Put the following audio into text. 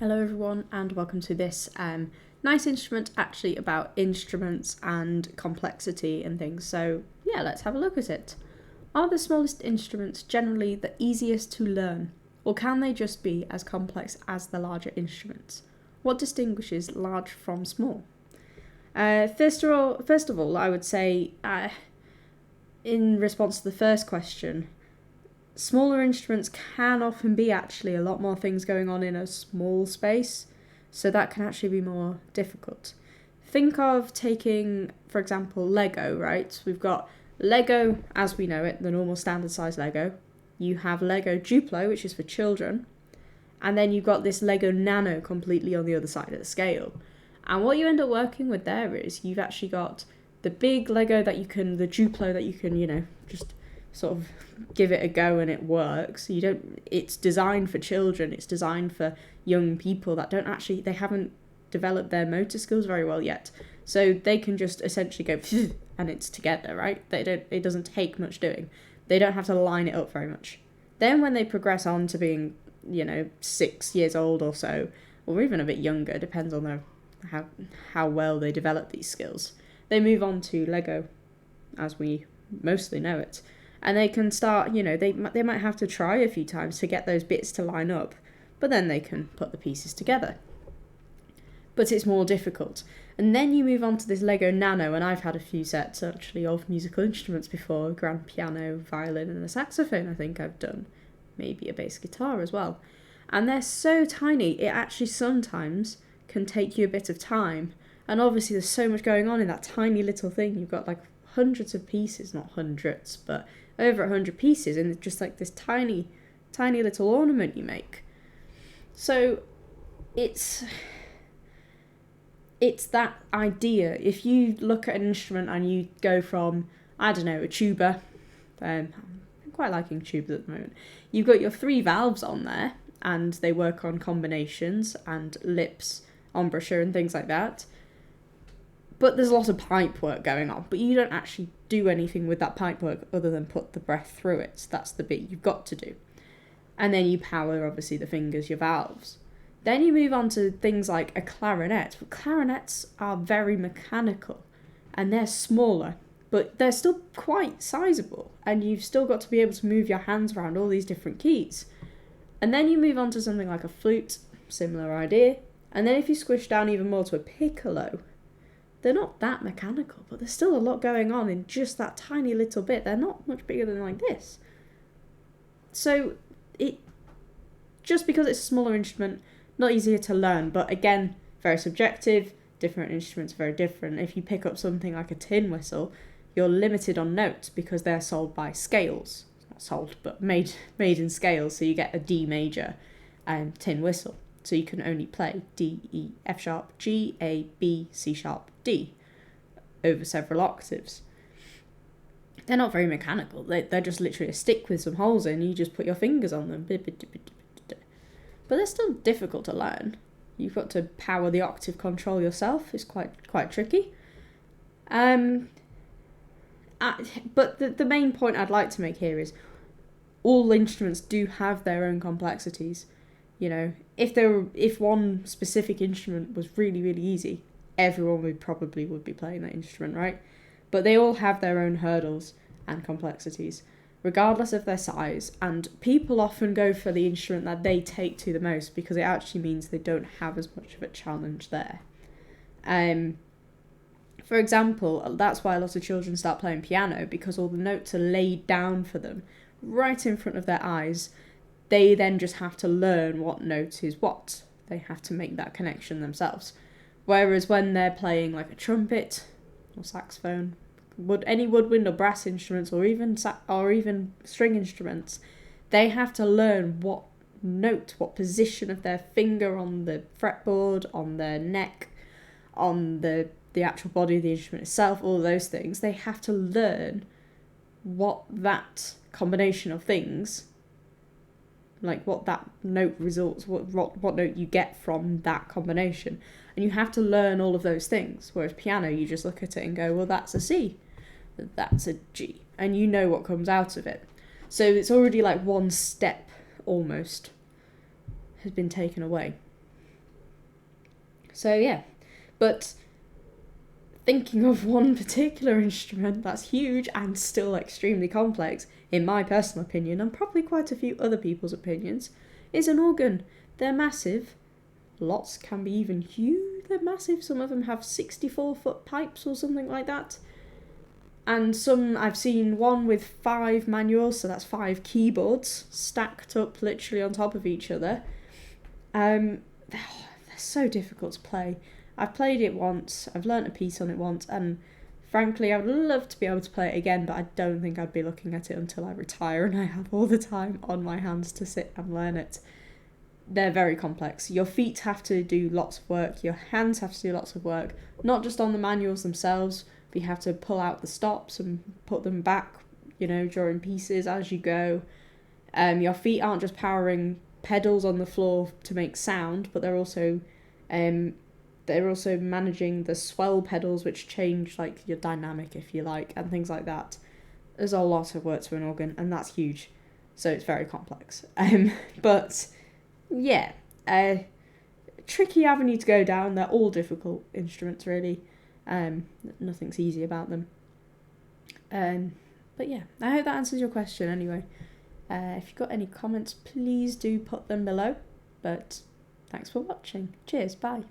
Hello everyone and welcome to this nice instrument actually about instruments and complexity and things. So yeah, let's have a look at it. Are the smallest instruments generally the easiest to learn, or can they just be as complex as the larger instruments? What distinguishes large from small? First of all, I would say in response to the first question, smaller instruments can often be actually a lot more things going on in a small space, so that can actually be more difficult. Think of taking, for example, Lego, right? We've got Lego as we know it, the normal standard size Lego. You have Lego Duplo, which is for children, and then you've got this Lego Nano completely on the other side of the scale. And what you end up working with there is you've actually got the big Lego the Duplo that you can, just sort of give it a go and it works. It's designed for children, it's designed for young people that they haven't developed their motor skills very well yet. So they can just essentially go and it's together, right? It doesn't take much doing. They don't have to line it up very much. Then when they progress on to being, 6 years old or so, or even a bit younger, depends on how well they develop these skills, they move on to Lego as we mostly know it. And they can start, they might have to try a few times to get those bits to line up, but then they can put the pieces together. But it's more difficult. And then you move on to this Lego Nano, and I've had a few sets actually of musical instruments before, grand piano, violin and a saxophone I think I've done, maybe a bass guitar as well. And they're so tiny, it actually sometimes can take you a bit of time. And obviously there's so much going on in that tiny little thing. You've got like hundreds of pieces, not hundreds, but over 100 pieces, and it's just like this tiny little ornament you make. So it's that idea. If you look at an instrument and you go from, I don't know, a tuba, I'm quite liking tubas at the moment, you've got your 3 valves on there and they work on combinations and lips, embouchure and things like that. But there's a lot of pipe work going on, but you don't actually do anything with that pipe work other than put the breath through it. So that's the bit you've got to do. And then you power, obviously, the fingers, your valves. Then you move on to things like a clarinet. Clarinets are very mechanical, and they're smaller, but they're still quite sizable, and you've still got to be able to move your hands around all these different keys. And then you move on to something like a flute, similar idea. And then if you squish down even more to a piccolo, they're not that mechanical, but there's still a lot going on in just that tiny little bit. They're not much bigger than like this. So just because it's a smaller instrument, not easier to learn, but again, very subjective. Different instruments are very different. If you pick up something like a tin whistle, you're limited on notes because they're sold by scales. Not sold, but made in scales. So you get a D major tin whistle. So you can only play D, E, F sharp, G, A, B, C sharp, D over several octaves. They're not very mechanical. They're just literally a stick with some holes in. You just put your fingers on them. But they're still difficult to learn. You've got to power the octave control yourself. It's quite tricky. But the main point I'd like to make here is all instruments do have their own complexities. If one specific instrument was really, really easy, everyone would be playing that instrument, right? But they all have their own hurdles and complexities, regardless of their size. And people often go for the instrument that they take to the most because it actually means they don't have as much of a challenge there. For example, that's why a lot of children start playing piano, because all the notes are laid down for them right in front of their eyes. They then just have to learn what note is what. They have to make that connection themselves. Whereas when they're playing like a trumpet or saxophone, any woodwind or brass instruments, or even string instruments, they have to learn what note, what position of their finger on the fretboard, on their neck, on the actual body of the instrument itself, all those things. They have to learn what that combination of things, like what that note results, what note you get from that combination. And you have to learn all of those things. Whereas piano, you just look at it and go, well, that's a C, that's a G, and you know what comes out of it. So it's already like one step almost has been taken away. So yeah, but thinking of one particular instrument that's huge and still extremely complex, in my personal opinion, and probably quite a few other people's opinions, is an organ. They're massive. Lots can be even huge. They're massive. Some of them have 64-foot pipes or something like that. And some, I've seen one with 5 manuals, so that's 5 keyboards stacked up literally on top of each other. They're so difficult to play. I've played it once, I've learnt a piece on it once, and frankly I would love to be able to play it again, but I don't think I'd be looking at it until I retire and I have all the time on my hands to sit and learn it. They're very complex. Your feet have to do lots of work, your hands have to do lots of work, not just on the manuals themselves, but you have to pull out the stops and put them back, during pieces as you go. Your feet aren't just powering pedals on the floor to make sound, but they're also managing the swell pedals, which change like your dynamic, if you like, and things like that. There's a lot of work to an organ, and that's huge, so it's very complex. But yeah, tricky avenue to go down. They're all difficult instruments, really. Nothing's easy about them. But yeah, I hope that answers your question anyway. If you've got any comments, please do put them below. But thanks for watching. Cheers, bye.